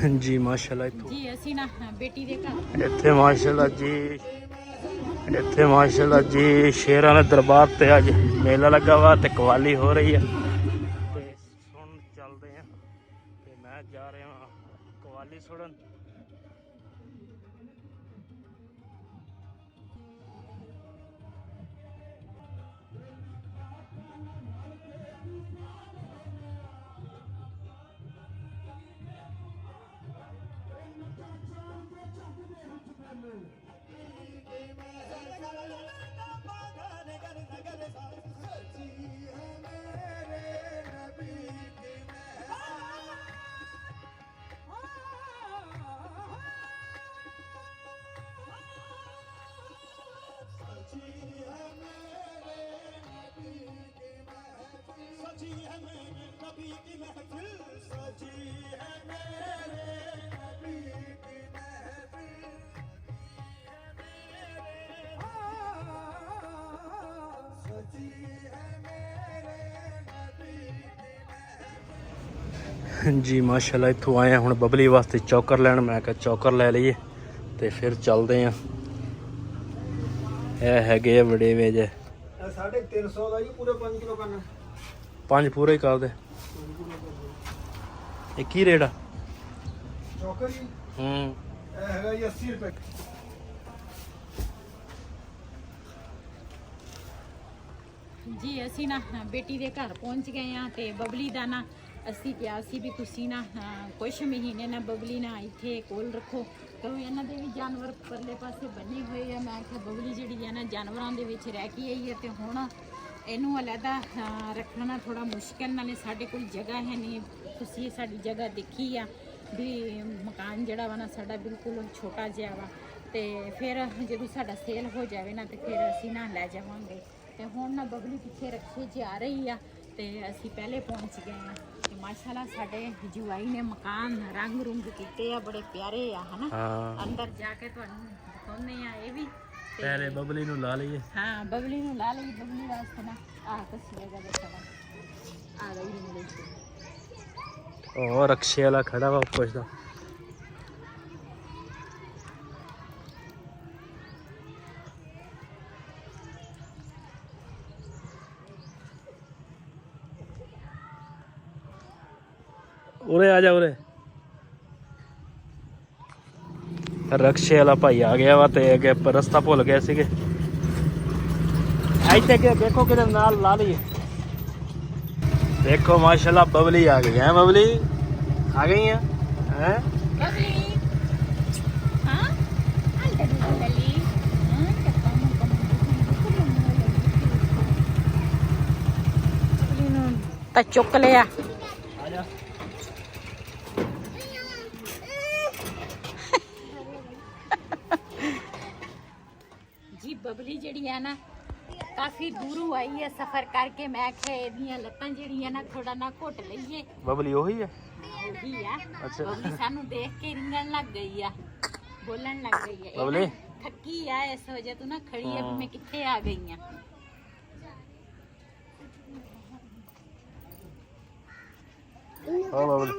जी माशाल्लाह जी ਅਸੀਂ ਨਾ ਬੇਟੀ ਦੇ ਘਰ ਇੱਥੇ ਮਾਸ਼ਾਅੱਲਾ ਜੀ ਇੱਥੇ ਮਾਸ਼ਾਅੱਲਾ ਜੀ ਸ਼ੇਰਾਂ ਦੇ ਦਰਬਾਰ ਤੇ ਅੱਜ ਮੇਲਾ ਲੱਗਾ ਵਾ ਤੇ ਕਵਾਲੀ ਹੋ ਰਹੀ ਹੈ ਤੇ ਸੁਣ ਚੱਲਦੇ ਆ ਤੇ ਮੈਂ ਜਾ ਰਿਹਾ ਹਾਂ ਕਵਾਲੀ ਸੁਣਨ। जी माशाल्लाह इत्थों आए हुण बबली वास्ते चौकर लैन। मैं कहा चौकर लै लईए ते फिर चलते हैं। ਇਹ ਹੈਗੇ ਆ ਬੜੇ ਵੇਜ 350 ਦਾ ਜੀ ਪੂਰੇ 5 ਕਿਲੋ ਕਰਨਾ। 5 ਪੂਰੇ ਹੀ ਕਰ ਦੇ। ਇਹ ਕੀ ਰੇਟ ਆ? ਚੌਕਰ ਜੀ ਇਹ ਹੈਗਾ ਜੀ 80 ਰੁਪਏ। ਜੀ ਅਸੀਂ ਨਾ ਬੇਟੀ ਦੇ ਘਰ ਪਹੁੰਚ ਗਏ ਆ ਤੇ ਬਬਲੀ ਦਾ ਨਾ ਅਸੀਂ ਕਿਹਾ ਸੀ ਵੀ ਤੁਸੀਂ ਨਾ ਕੁਛ ਮਹੀਨੇ ਨਾ ਬਬਲੀ ਨਾ ਇੱਥੇ ਕੋਲ ਰੱਖੋ ਕਿਉਂਕਿ ਇਹਨਾਂ ਦੇ ਵੀ ਜਾਨਵਰ ਪਰਲੇ ਪਾਸੇ ਬੰਨੇ ਹੋਏ ਆ। ਮੈਂ ਕਿਹਾ ਬਬਲੀ ਜਿਹੜੀ ਹੈ ਨਾ ਜਾਨਵਰਾਂ ਦੇ ਵਿੱਚ ਰਹਿ ਕੇ ਆਈ ਹੈ ਤੇ ਹੁਣ ਇਹਨੂੰ ਅਲੱਗਾ ਰੱਖਣਾ ਥੋੜਾ ਮੁਸ਼ਕਿਲ, ਨਾਲੇ ਸਾਡੇ ਕੋਲ ਜਗ੍ਹਾ ਹੈ ਨਹੀਂ। ਤੁਸੀਂ ਸਾਡੀ ਜਗ੍ਹਾ ਦੇਖੀ ਆ ਵੀ ਮਕਾਨ ਜਿਹੜਾ ਵਾ ਨਾ ਸਾਡਾ ਬਿਲਕੁਲ ਛੋਟਾ ਜਿਹਾ ਵਾ ਤੇ ਫਿਰ ਜਦੋਂ ਸਾਡਾ ਸੇਲ ਹੋ ਜਾਵੇ ਨਾ ਤੇ ਫਿਰ ਅਸੀਂ ਨਾ ਲੈ ਜਾਵਾਂਗੇ। ਤੇ ਹੁਣ ਨਾ ਬਬਲੀ ਪਿੱਛੇ ਰੱਖੇ 'ਚ ਆ ਰਹੀ ਆ ਤੇ ਅਸੀਂ ਪਹਿਲੇ ਪਹੁੰਚ ਗਏ ਆ ਤੇ ਮਾਸ਼ਾਅੱਲਾ ਸਾਡੇ ਜੁਆਈ ਨੇ ਮਕਾਨ ਰੰਗ ਰੁੰਗ ਕੀਤੇ ਆ, ਬੜੇ ਪਿਆਰੇ ਆ ਹਨਾ। ਅੰਦਰ ਜਾ ਕੇ ਤੁਹਾਨੂੰ ਦਿਖਾਉਂਦੇ ਆ ਇਹ ਵੀ। ਪਹਿਲੇ ਬਬਲੀ ਨੂੰ ਲਾ ਲਈਏ। ਹਾਂ ਬਬਲੀ ਨੂੰ ਲਾ ਲਈ। ਬਬਲੀ ਵਾਸਤੇ ਨਾ ਤਸਵੀਰਾਂ ਦੇਖਣਾ ਆ ਗਈ ਮੇਰੇ ਉਹ ਰਕਸ਼ੇ ਵਾਲਾ ਖੜਾ ਵਾ ਪੁੱਛਦਾ। ਉਰੇ ਆ ਜਾ ਉਰੇ। ਰਕਸ਼ੇ ਵਾਲਾ ਭਾਈ ਆ ਗਿਆ ਵਾ ਤੇ ਅੱਗੇ ਰਸਤਾ ਭੁੱਲ ਗਏ ਸੀਗੇ। ਇੱਥੇ ਅੱਗੇ ਦੇਖੋ ਕਿਤੇ ਨਾਲ ਲਾ ਲਈਏ। देखो माशाल्लाह बबली आ गई है। बबली आ गई है ਤਾਂ ਚੁੱਕ ਲਿਆ। ਜੀ ਬਬਲੀ ਜਿਹੜੀ ਹੈ ਨਾ काफी दूरों आई है सफर करके। मैं आखिया लत्तां ਜਿਹੜੀਆਂ ਨਾ ਥੋੜਾ ਨਾ ਘੁੱਟ ਲਈਏ। बबली ਉਹੀ ਹੈ। ਉਹੀ ਆ। ਅੱਛਾ ਬਬਲੀ ਸਾਨੂੰ ਦੇਖ ਕੇ ਰਿੰਗਣ ਲੱਗ ਗਈ ਆ, ਬੋਲਣ ਲੱਗ ਗਈ ਆ। ਬਬਲੀ ਥੱਕੀ ਆ ਇਸ ਵਜ੍ਹਾ ਤੋਂ ਨਾ ਖੜੀ ਆ ਵੀ ਮੈਂ ਕਿੱਥੇ ਆ ਗਈ ਆ। ਹਾਂ ਬਬਲੀ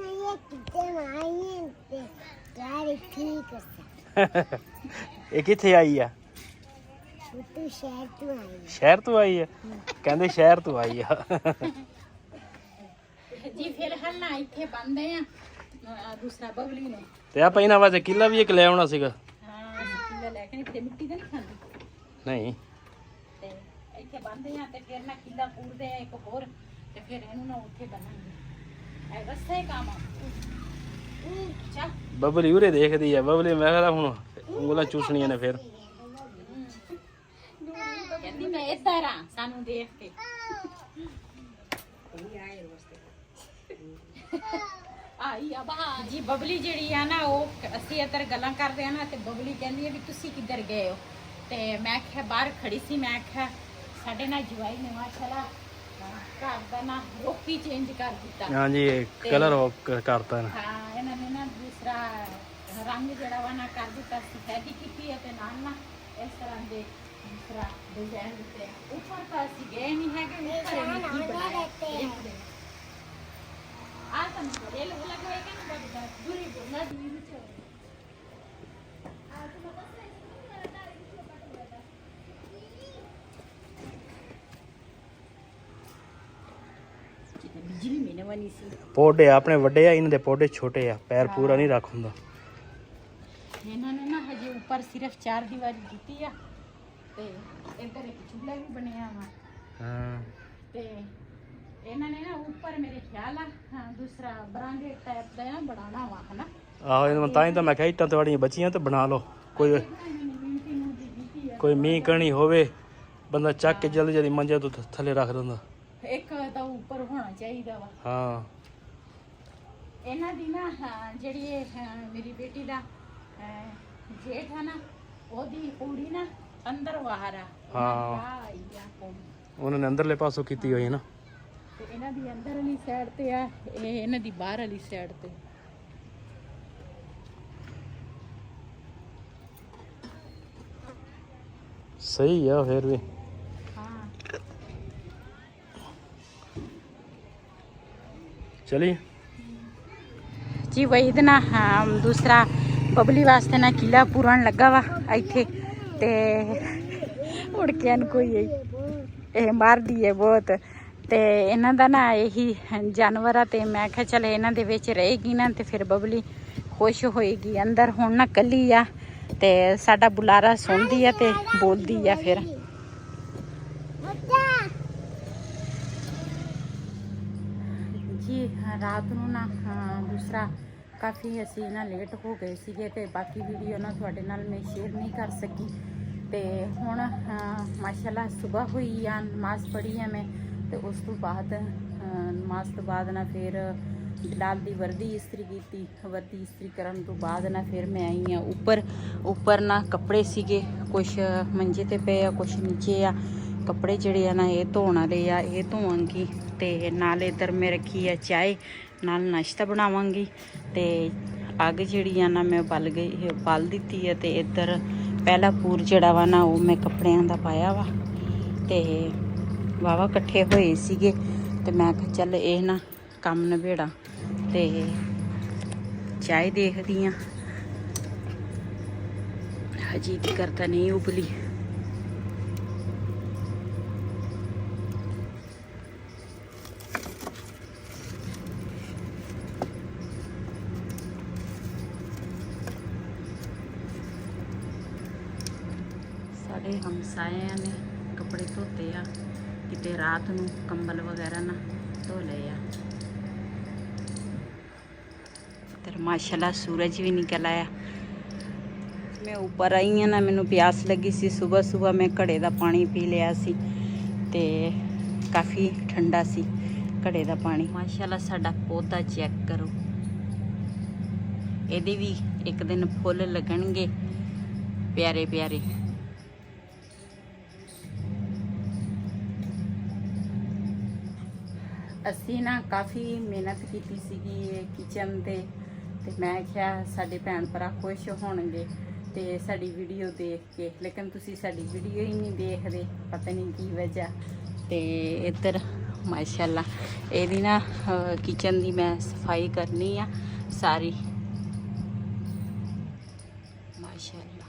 ਇਹ ਕਿੱਥੇ ਆਈ ਆ? ਸ਼ਹਿਰ ਤੋਂ ਆਈ ਹੈ। ਕਹਿੰਦੇ ਸ਼ਹਿਰ ਤੋਂ ਆਈ ਆ। ਜੀ ਫਿਰ ਹਲ ਨਾ ਇੱਥੇ ਬੰਦੇ ਆ ਦੂਸਰਾ ਬਬਲੀ ਨੂੰ ਤੇ ਆ ਪਹਿਨਾ ਵਾਸਤੇ ਕਿੱਲਾ ਵੀ ਇੱਕ ਲੈ ਆਉਣਾ ਸੀਗਾ। ਹਾਂ ਕਿੱਲਾ ਲੈ ਕੇ ਤੇ ਮਿੱਟੀ ਤਾਂ ਨਹੀਂ ਖਾਂਦੀ ਨਹੀਂ ਤੇ ਇੱਥੇ ਬੰਦੇ ਆ ਤੇ ਫਿਰ ਨਾ ਕਿੱਲਾ ਪੂਰਦੇ ਆ ਇੱਕ ਹੋਰ ਤੇ ਫਿਰ ਇਹਨੂੰ ਨਾ ਉੱਥੇ ਬਣਾਂਗੇ। ਇਹ ਰਸਤੇ ਕੰਮ ਆ। ਚੱਲ ਬਬਲੀ ਉਰੇ ਦੇਖਦੀ ਆ। ਬਬਲੀ ਮੈਂ ਕਹਿੰਦਾ ਹੁਣ ਉਂਗਲਾਂ ਚੂਸਣੀਆਂ ਨੇ ਫਿਰ। ਕਹਿੰਦੀ ਮੈਂ ਇੱਧਰ ਆ ਸਾਨੂੰ ਦੇਖ ਕੇ। ਆਈ ਆ ਬਾ ਜੀ ਬਬਲੀ ਜਿਹੜੀ ਆ ਨਾ ਉਹ ਅਸੀਂ ਇੱਧਰ ਗੱਲਾਂ ਕਰਦੇ ਆ ਨਾ ਤੇ ਬਬਲੀ ਕਹਿੰਦੀ ਹੈ ਵੀ ਤੁਸੀਂ ਕਿੱਧਰ ਗਏ ਹੋ ਤੇ ਮੈਂ ਆਖਿਆ ਬਾਹਰ ਖੜੀ ਸੀ। ਮੈਂ ਆਖਿਆ ਸਾਡੇ ਨਾਲ ਜਵਾਈ ਨੇ ਮਾਸ਼ਾਅੱਲਾ ਘਰ ਦਾ ਨਾ ਰੋਕੀ ਚੇਂਜ ਕਰ ਦਿੱਤਾ। ਹਾਂਜੀ ਕਲਰ ਕਰਤਾ ਨਾ। ਹਾਂ ਇਹਨਾਂ ਨੇ ਨਾ ਦੂਸਰਾ ਰੰਗ ਜਿਹੜਾ ਵਾ ਨਾ ਕਰ ਦਿੱਤਾ। ਸਫੈਦੀ ਕੀਤੀ ਹੈ ਤੇ ਨਾਲ ਨਾ ਇਸ ਤਰ੍ਹਾਂ ਦੇ ਦੂਸਰਾ डिजाइन देते हैं। ऊपर तो ऐसी गए नहीं है कि ऊपर है नहीं बनाया। आ तो रेल लगा है कि दूरी ਕੰਮ ਨਹੀਂ ਸੀ। ਪੌਡੇ ਆਪਣੇ ਵੱਡੇ ਆ, ਇਹਨਾਂ ਦੇ ਪੌਡੇ ਛੋਟੇ ਆ, ਪੈਰ ਪੂਰਾ ਨਹੀਂ ਰੱਖ ਹੁੰਦਾ। ਇਹਨਾਂ ਨੇ ਨਾ ਹਜੇ ਉੱਪਰ ਸਿਰਫ 4 ਦੀਵਾਰੀ ਕੀਤੀ ਆ ਤੇ ਇੱਧਰ ਇੱਕ ਚੁੱਲ੍ਹਾ ਵੀ ਬਣਿਆ ਵਾ। ਹਾਂ ਤੇ ਇਹਨਾਂ ਨੇ ਨਾ ਉੱਪਰ ਮੇਰੇ ਖਿਆਲ ਆ ਦੂਸਰਾ ਬਰਾਂਡੇ ਟਾਈਪ ਦਾ ਨਾ ਬਣਾਉਣਾ ਵਾ ਹਨਾ। ਆਹੋ ਇਹਨਾਂ ਤਾਂ ਹੀ ਤਾਂ ਮੈਂ ਕਿਹਾ ਇੱਟਾਂ ਤੁਹਾਡੀਆਂ ਬਚੀਆਂ ਤੇ ਬਣਾ ਲਓ। ਕੋਈ ਮੀਂਹ ਕਣੀ ਹੋਵੇ ਬੰਦਾ ਚੱਕ ਕੇ ਜਲਦੀ ਜਲਦੀ ਮੰਜੇ ਤੋਂ ਥੱਲੇ ਰੱਖ ਦਿੰਦਾ। ਇੱਕ ਤਾਂ ਉੱਪਰ ਹੋਣਾ ਚਾਹੀਦਾ ਵਾ। ਹਾਂ ਇਹਨਾਂ ਦੀ ਨਾ ਜਿਹੜੀ ਇਹ ਮੇਰੀ ਬੇਟੀ ਦਾ ਜੇਠ ਹੈ ਨਾ, ਉਹਦੀ ਕੁੜੀ ਨਾ ਅੰਦਰ ਬਾਹਰ ਆ। ਹਾਂ ਉਹਨਾਂ ਨੇ ਅੰਦਰਲੇ ਪਾਸੋਂ ਕੀਤੀ ਹੋਈ ਹੈ ਨਾ। ਤੇ ਇਹਨਾਂ ਦੀ ਅੰਦਰ ਵਾਲੀ ਸਾਈਡ ਤੇ ਆ, ਇਹ ਇਹਨਾਂ ਦੀ ਬਾਹਰ ਵਾਲੀ ਸਾਈਡ ਤੇ। ਸਹੀ ਆ ਫਿਰ ਵੀ। ਹਾਂ ਚਲੀ ਜੀ ਵਹੀਦ ਨਾ ਦੂਸਰਾ ਬਬਲੀ ਵਾਸਤੇ ਨਾ ਕਿਲਾ ਪੂਰਨ ਲੱਗਾ ਵਾ ਇੱਥੇ ਤੇ ਉੜ ਕੇ ਨੂੰ ਕੋਈ ਇਹ ਮਾਰਦੀ ਹੈ ਬਹੁਤ। ਤੇ ਇਹਨਾਂ ਦਾ ਨਾ ਇਹੀ ਜਾਨਵਰ ਆ ਤੇ ਮੈਂ ਕਿਹਾ ਚਲ ਇਹਨਾਂ ਦੇ ਵਿੱਚ ਰਹੇਗੀ ਨਾ ਤੇ ਫਿਰ ਬਬਲੀ ਖੁਸ਼ ਹੋਏਗੀ। ਅੰਦਰ ਹੁਣ ਨਾ ਕੱਲੀ ਆ ਤੇ ਸਾਡਾ ਬੁਲਾਰਾ ਸੁਣਦੀ ਆ ਤੇ ਬੋਲਦੀ ਆ ਫਿਰ। ਜੀ ਰਾਤ ਨੂੰ ਨਾ ਦੂਸਰਾ ਕਾਫੀ ਅਸੀਂ ਨਾ ਲੇਟ ਹੋ ਗਏ ਸੀਗੇ ਤੇ ਬਾਕੀ ਵੀਡੀਓ ਨਾ ਤੁਹਾਡੇ ਨਾਲ ਮੈਂ ਸ਼ੇਅਰ ਨਹੀਂ ਕਰ ਸਕੀ। ਤੇ ਹੁਣ ਮਾਸ਼ਾਅੱਲਾ ਸਵੇਰ ਹੋਈ ਆ, ਨਮਾਜ਼ ਪੜ੍ਹੀ ਆ ਮੈਂ ਤੇ ਉਸ ਤੋਂ ਬਾਅਦ ਨਮਾਜ਼ ਤੋਂ ਬਾਅਦ ਨਾ ਫਿਰ ਬਿਲਾਲ ਦੀ ਵਰਦੀ ਇਸਤਰੀ ਕੀਤੀ। ਵਰਦੀ ਇਸਤਰੀ ਕਰਨ ਤੋਂ ਬਾਅਦ ਨਾ ਫਿਰ ਮੈਂ ਆਈ ਆ ਉੱਪਰ ਨਾ ਕੱਪੜੇ ਸੀਗੇ ਕੁਛ ਮੰਜੇ ਤੇ ਪਏ ਆ, ਕੁਛ ਨੀਚੇ ਆ। ਕੱਪੜੇ ਜਿਹੜੇ ਆ ਨਾ ਇਹ ਧੋਣ ਵਾਲੇ ਆ, ਇਹ ਧੋਵਾਂਗੀ ਤੇ ਨਾਲ ਇੱਧਰ ਮੈਂ ਰੱਖੀ ਆ ਚਾਹ, ਨਾਲ ਨਾਸ਼ਤਾ ਬਣਾਵਾਂਗੀ। ਤੇ ਅੱਗ ਜਿਹੜੀ ਆ ਨਾ ਮੈਂ ਬਲ ਦਿੱਤੀ ਆ ਤੇ ਇੱਧਰ ਪਹਿਲਾ ਪੂਰ ਜਿਹੜਾ ਵਾ ਨਾ ਉਹ ਮੈਂ ਕੱਪੜਿਆਂ ਦਾ ਪਾਇਆ ਵਾ ਤੇ ਵਾਵਾ ਇਕੱਠੇ ਹੋਏ ਸੀਗੇ ਤੇ ਮੈਂ ਕਿਹਾ ਚੱਲ ਇਹ ਨਾ ਕੰਮ ਨਿਬੇੜਾ ਤੇ ਚਾਹ ਦੇਖਦੀ ਆ ਹਜੀ ਕੀ ਕਰਤਾ ਨਹੀਂ ਉਬਲੀ। ਸਾਡੇ ਹਮਸਾਇਆਂ ਨੇ ਕੱਪੜੇ ਧੋਤੇ ਆ, ਕਿਤੇ ਰਾਤ ਨੂੰ ਕੰਬਲ ਵਗੈਰਾ ਨਾ ਧੋ ਲਏ ਆ। ਤੇ ਮਾਸ਼ਾਅੱਲਾ ਸੂਰਜ ਵੀ ਨਿਕਲ ਆਇਆ। ਮੈਂ ਉੱਪਰ ਆਈ ਹਾਂ ਨਾ, ਮੈਨੂੰ ਪਿਆਸ ਲੱਗੀ ਸੀ। ਸਵੇਰ ਮੈਂ ਘੜੇ ਦਾ ਪਾਣੀ ਪੀ ਲਿਆ ਸੀ ਤੇ ਕਾਫੀ ਠੰਡਾ ਸੀ ਘੜੇ ਦਾ ਪਾਣੀ। ਮਾਸ਼ਾਅੱਲਾ ਸਾਡਾ ਪੌਦਾ ਚੈੱਕ ਕਰੋ, ਇਹਦੇ ਵੀ ਇੱਕ ਦਿਨ ਫੁੱਲ ਲੱਗਣਗੇ ਪਿਆਰੇ ਪਿਆਰੇ। ਅਸੀਂ ਨਾ ਕਾਫੀ ਮਿਹਨਤ ਕੀਤੀ ਸੀਗੀ ਇਹ ਕਿਚਨ ਤੇ ਮੈਂ ਕਿਹਾ ਸਾਡੇ ਭੈਣ ਭਰਾ ਖੁਸ਼ ਹੋਣਗੇ ਤੇ ਸਾਡੀ ਵੀਡੀਓ ਦੇਖ ਕੇ, ਲੇਕਿਨ ਤੁਸੀਂ ਸਾਡੀ ਵੀਡੀਓ ਹੀ ਨਹੀਂ ਦੇਖਦੇ, ਪਤਾ ਨਹੀਂ ਕੀ ਵਜ੍ਹਾ। ਤੇ ਇੱਧਰ ਮਾਸ਼ਾਅੱਲਾ ਇਹਦੀ ਨਾ ਕਿਚਨ ਦੀ ਮੈਂ ਸਫਾਈ ਕਰਨੀ ਆ ਸਾਰੀ। ਮਾਸ਼ਾਅੱਲਾ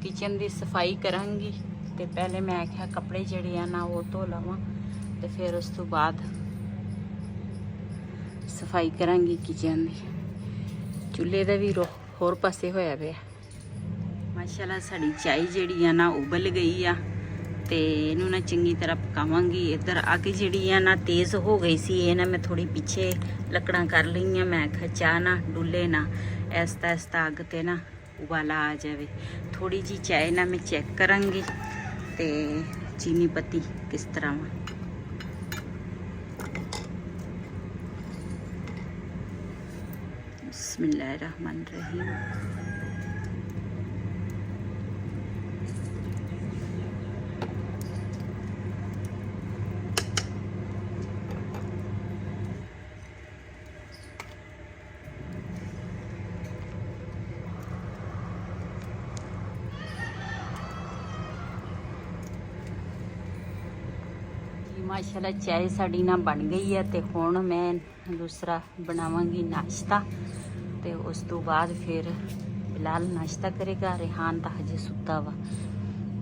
ਕਿਚਨ ਦੀ ਸਫਾਈ ਕਰਾਂਗੀ ਤੇ ਪਹਿਲੇ ਮੈਂ ਕਿਹਾ ਕੱਪੜੇ ਜਿਹੜੇ ਆ ਨਾ ਉਹ ਧੋ ਲਵਾਂ ਤੇ ਫਿਰ ਉਸ ਤੋਂ ਬਾਅਦ ਸਫਾਈ ਕਰਾਂਗੀ ਕਿਚਨ ਦੀ। ਚੁੱਲ੍ਹੇ ਦਾ ਵੀ ਹੋਰ ਪਾਸੇ ਹੋਇਆ ਪਿਆ। ਮਾਸ਼ਾਅੱਲਾ ਸਾਡੀ ਚਾਹ ਜਿਹੜੀ ਆ ਨਾ ਉਬਲ ਗਈ ਆ ਤੇ ਇਹਨੂੰ ਨਾ ਚੰਗੀ ਤਰ੍ਹਾਂ ਪਕਾਵਾਂਗੀ। ਇੱਧਰ ਅੱਗ ਜਿਹੜੀ ਆ ਨਾ ਤੇਜ਼ ਹੋ ਗਈ ਸੀ, ਇਹ ਨਾ ਮੈਂ ਥੋੜੀ ਪਿੱਛੇ ਲੱਕੜਾਂ ਕਰ ਲਈਆਂ। ਮੈਂ ਕਿਹਾ ਚਾਹ ਨਾ ਡੁੱਲੇ ਨਾ, ਐਸਤਾ ਅੱਗ ਤੇ ਨਾ ਉਬਾਲਾ ਆ ਜਾਵੇ। ਥੋੜੀ ਜੀ ਚਾਹ ਨਾ ਮੈਂ ਚੈੱਕ ਕਰਾਂਗੀ ਤੇ ਚੀਨੀ ਪੱਤੀ ਕਿਸ ਤਰ੍ਹਾਂ ਵਾ। बिस्मिल्लाहिर्रहमानिर्रहीम। माशाल्लाह चाय साड़ी ना बन गई है तो हुण मैं दूसरा बनावांगी नाश्ता ਤੇ ਉਸ ਤੋਂ ਬਾਅਦ ਫਿਰ ਬਿਲਾਲ ਨਾਸ਼ਤਾ ਕਰੇਗਾ। ਰਿਹਾਨ ਤਾਂ ਹਜੇ ਸੁੱਤਾ ਵਾ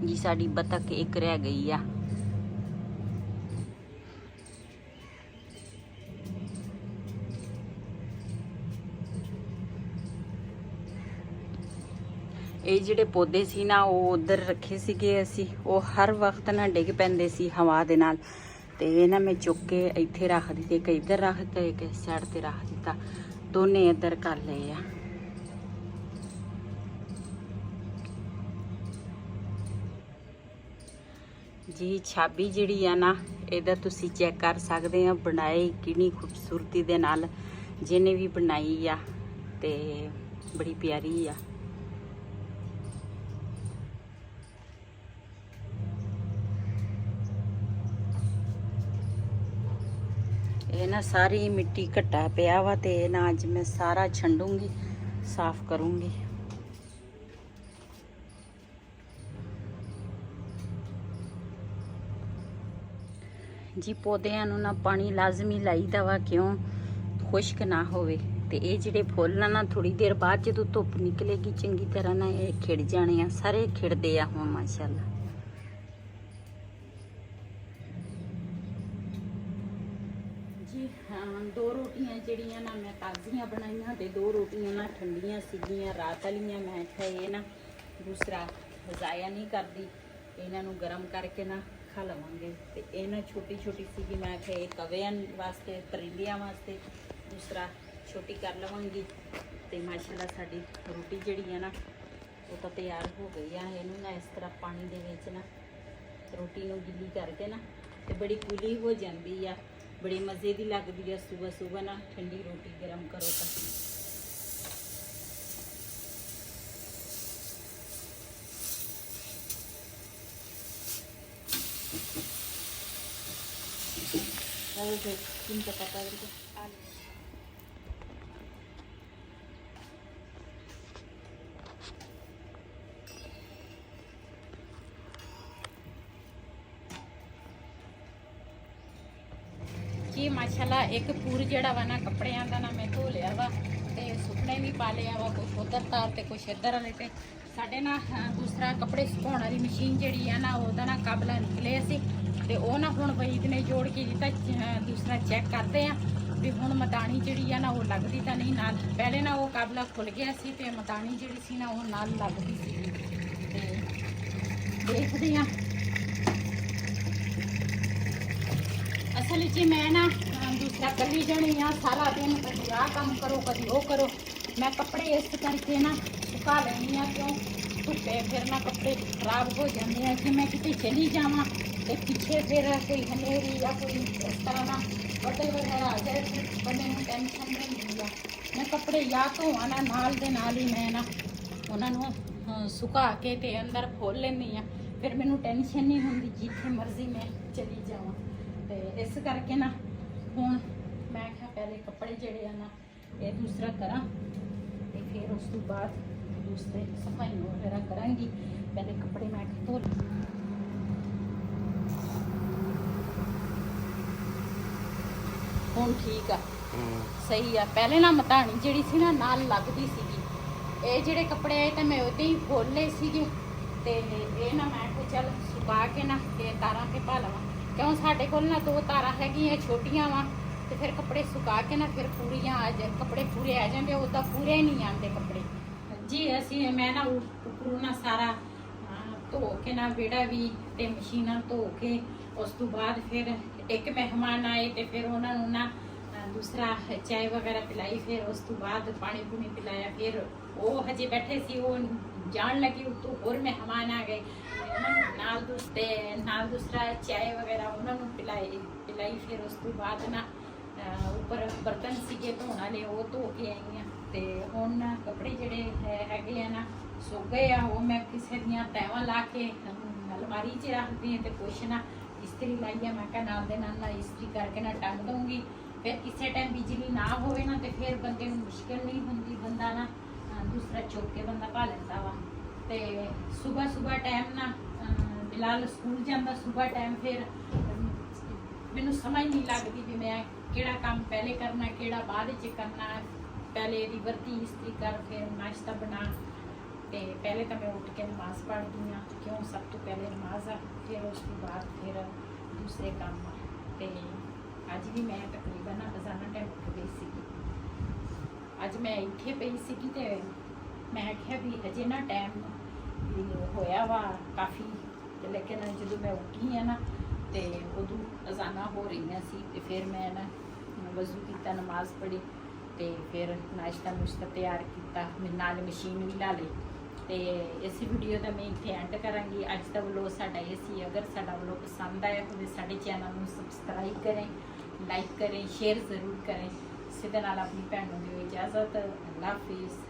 ਜੀ। ਸਾਡੀ ਬਤਕ ਇੱਕ ਰਹਿ ਗਈ ਆ। ਇਹ ਜਿਹੜੇ ਪੌਦੇ ਸੀ ਨਾ ਉਹ ਉਧਰ ਰੱਖੇ ਸੀਗੇ ਅਸੀਂ, ਉਹ ਹਰ ਵਕਤ ਨਾ ਡਿੱਗ ਪੈਂਦੇ ਸੀ ਹਵਾ ਦੇ ਨਾਲ, ਤੇ ਇਹ ਨਾ ਮੈਂ ਚੁੱਕ ਕੇ ਇੱਥੇ ਰੱਖ ਦਿੱਤੇ, ਇੱਕ ਇੱਧਰ ਰੱਖ ਦਿੱਤਾ, ਇੱਕ ਇਸ ਸਾਈਡ ਤੇ ਰੱਖ ਦਿੱਤਾ, ਦੋਨੇ ਇੱਧਰ ਕਰ ਲਏ ਆ। ਜੀ ਛਾਬੀ ਜਿਹੜੀ ਆ ਨਾ ਇਹਦਾ ਤੁਸੀਂ ਚੈੱਕ ਕਰ ਸਕਦੇ ਆ, ਬਣਾਈ ਕਿੰਨੀ ਖੂਬਸੂਰਤੀ ਦੇ ਨਾਲ ਜਿਹਨੇ ਵੀ ਬਣਾਈ ਆ, ਤੇ ਬੜੀ ਪਿਆਰੀ ਆ। ਇਹ ਨਾ ਸਾਰੀ ਮਿੱਟੀ ਘੱਟਾ ਪਿਆ ਵਾ, ਤੇ ਇਹ ਨਾ ਅੱਜ ਮੈਂ ਸਾਰਾ ਛੰਡੂੰਗੀ, ਸਾਫ਼ ਕਰੂੰਗੀ। ਜੀ ਪੌਦਿਆਂ ਨੂੰ ਨਾ ਪਾਣੀ ਲਾਜ਼ਮੀ ਲਾਈਦਾ ਵਾ, ਕਿਉਂ ਖੁਸ਼ਕ ਨਾ ਹੋਵੇ। ਤੇ ਇਹ ਜਿਹੜੇ ਫੁੱਲ ਨਾ ਥੋੜੀ ਦੇਰ ਬਾਅਦ ਜਦੋਂ ਧੁੱਪ ਨਿਕਲੇਗੀ ਚੰਗੀ ਤਰ੍ਹਾਂ ਨਾ ਇਹ ਖਿੜ ਜਾਣੇ ਆ, ਸਾਰੇ ਖਿੜਦੇ ਆ ਹੁਣ ਮਾਸ਼ਾਅੱਲਾ। ਜੀ ਹਾਂ, 2 ਰੋਟੀਆਂ ਜਿਹੜੀਆਂ ਨਾ ਮੈਂ ਤਾਜ਼ੀਆਂ ਬਣਾਈਆਂ, ਤੇ 2 ਰੋਟੀਆਂ ਨਾ ਠੰਡੀਆਂ ਸੀਗੀਆਂ ਰਾਤ ਵਾਲੀਆਂ। ਮੈਂ ਕਿਹਾ ਇਹ ਨਾ ਦੂਸਰਾ ਜ਼ਾਇਆ ਨਹੀਂ ਕਰਦੀ, ਇਹਨਾਂ ਨੂੰ ਗਰਮ ਕਰਕੇ ਨਾ ਖਾ ਲਵਾਂਗੇ। ਤੇ ਇਹ ਨਾ ਛੋਟੀ ਛੋਟੀ ਸੀਗੀ, ਮੈਂ ਕਿਹਾ ਇਹ ਕਵਿਆਂ ਵਾਸਤੇ, ਪਰਿੰਦਿਆਂ ਵਾਸਤੇ ਦੂਸਰਾ ਛੋਟੀ ਕਰ ਲਵਾਂਗੀ। ਤੇ ਮਾਸ਼ਾਅੱਲਾ ਸਾਡੀ ਰੋਟੀ ਜਿਹੜੀ ਆ ਨਾ ਉਹ ਤਾਂ ਤਿਆਰ ਹੋ ਗਈ ਆ। ਇਹਨੂੰ ਨਾ ਇਸ ਤਰ੍ਹਾਂ ਪਾਣੀ ਦੇ ਵਿੱਚ ਨਾ ਰੋਟੀ ਨੂੰ ਗਿੱਲੀ ਕਰਕੇ ਨਾ, ਤੇ ਬੜੀ ਕੂਲੀ ਹੋ ਜਾਂਦੀ ਆ, ਬੜੀ ਮਜ਼ੇ ਦੀ ਲੱਗਦੀ ਆ। ਸਵੇਰ ਸਵੇਰ ਨਾ ਠੰਡੀ ਰੋਟੀ ਗਰਮ ਕਰੋ ਤਾਂ। चिंता पता जी माशाल्लाह एक पूर जड़ा वा ना कपड़ियां दा ना मैं धो लिया वा, ते सुकने भी पा लिया वा, कुछ उधर तार ते कुछ इधर वाले ते साडे ना दूसरा कपड़े सुकाउण वाली मशीन जड़ी है ना ओदा ना काबला निकले सी, ते ओ ना हुण वहीद ने जोड़ के दिता। दूसरा चेक करते हैं भी हुण मदानी जड़ी है ना वो लगदी तां नहीं नाल। पहले ना वो काबला खुल गया सी ते मदानी जड़ी सी ना वो नाल लगदी सी। ते देखदे हां असल जी मैं ना दूसरा कली जनी हाँ, सारा दिन कभी आ काम करो कभी वो करो। मैं कपड़े इस करके ना सुका लेनी हाँ, क्यों धुप्पे फिर ना कपड़े खराब हो जाते हैं। कि मैं कितनी चली जावा तो पीछे फिर कोई हनेरी या कोई इस तरह ना बदल वगैरह आ जाए, फिर बंदे को टेंशन नहीं है। मैं कपड़े या तो आना नाल दे नाल ही मैं ना उन्होंने सुका के ते अंदर खोल लेनी हाँ, फिर मैनू टेंशन नहीं होंगी जिथे मर्जी मैं चली जावा। तो इस करके ना हुण मैं क्या पहले कपड़े जड़े आ ना ये दूसरा करा, तो फिर उस तो बाद दूसरे सफाई वगैरह करांगी। पहले कपड़े मैं धो हुण ठीक आ, सही आ। पहले ना मतानी जड़ी सी ना नाल लगदी सीगी, ये जेड़े कपड़े आए तो मैं उदे ही खोल लए सीगे। ते ये ना मैं को चल सुका के ना ते तारां ते पा लवां, क्यों साडे कोल ना 2 तारां हैगियां छोटियां वा, तो फिर कपड़े सुका के ना फिर पूरियां आ जाए, कपड़े पूरे आ जाते, उदा पूरे ही नहीं आते कपड़े जी। असी मैं ना उपरों ना सारा धो के ना बेड़ा भी ते मशीनां धो के उस तो बाद फिर एक मेहमान आए तो फिर उन्होंने ना दूसरा चाय वगैरह पिलाई, फिर उस तो बाद पानी पूनी पिलाया। फिर वो हजे बैठे सी, वो जान लगी तो होर मेहमान आ गए, नाल दूसरा चाय वगैरह उन्होंने पिलाई। फिर उस तो बाद ना ऊपर बर्तन सीगे धोने वाले वो धो के आई हैं। तो हुण कपड़े जड़े है ना सुक गए आ, वो मैं किसी दियां तैवां ला के अलमारी च रख दी तो कुछ ना इस्त्री लाइए, मैं क्या नाल दे नाल ना इस्त्री करके ना टंग दूँगी। फिर किसी टाइम बिजली ना होवे ना तो फिर बंदे नूं मुश्किल नहीं होंदी, बंदा ना दूसरा चुक के बंदा पा लैंदा वा। ते सुबह सुबह टाइम ना बिलाल स्कूल जांदा सुबह टाइम, फिर मैनूं समझ नहीं लगती भी मैं किहड़ा काम पहले करना किहड़ा बाद च करना। पहले दी वर्दी इस्त्री कर, फिर नाश्ता बना, ते पहले तो मैं उठ के नमाज पढ़ती हाँ, क्यों सब तो पहले नमाज आ, फिर उस बाद फिर दूसरे काम आ। ते अज भी मैं तकरीबन रोजाना टाइम उठ गई सी। अज मैं इत्थे पई सी ते मैं आख्या भी हजे ना टाइम ਹੋਇਆ ਵਾ ਕਾਫੀ, ਤੇ ਲੇਕਿਨ ਜਦੋਂ ਮੈਂ ਉੱਠੀ ਆ ਨਾ ਤੇ ਉਦੋਂ ਅਜ਼ਾਨਾਂ ਹੋ ਰਹੀਆਂ ਸੀ, ਤੇ ਫਿਰ ਮੈਂ ਨਾ ਵਜ਼ੂ ਕੀਤਾ, ਨਮਾਜ਼ ਪੜ੍ਹੀ, ਤੇ ਫਿਰ ਨਾਸ਼ਤਾ ਨੁਸ਼ਤਾ ਤਿਆਰ ਕੀਤਾ, ਮੇਰੇ ਨਾਲ ਮਸ਼ੀਨ ਵੀ ਲਾ ਲਈ। ਤੇ ਇਸ ਵੀਡੀਓ ਦਾ ਮੈਂ ਇੱਥੇ ਐਂਡ ਕਰਾਂਗੀ। ਅੱਜ ਦਾ ਵਲੋਗ ਸਾਡਾ ਇਹ ਸੀ। ਅਗਰ ਸਾਡਾ ਵਲੋਗ ਪਸੰਦ ਆਇਆ ਹੋਵੇ ਸਾਡੇ ਚੈਨਲ ਨੂੰ ਸਬਸਕ੍ਰਾਈਬ ਕरें, ਲਾਈਕ ਕरें, ਸ਼ੇਅਰ ਜ਼ਰੂਰ ਕरें। ਇਸੇ ਦੇ ਨਾਲ ਆਪਣੀ ਭੈਣ ਨੂੰ ਦਿਓ ਇਜਾਜ਼ਤ। ਅੱਲਾ ਹਾਫਿਜ਼।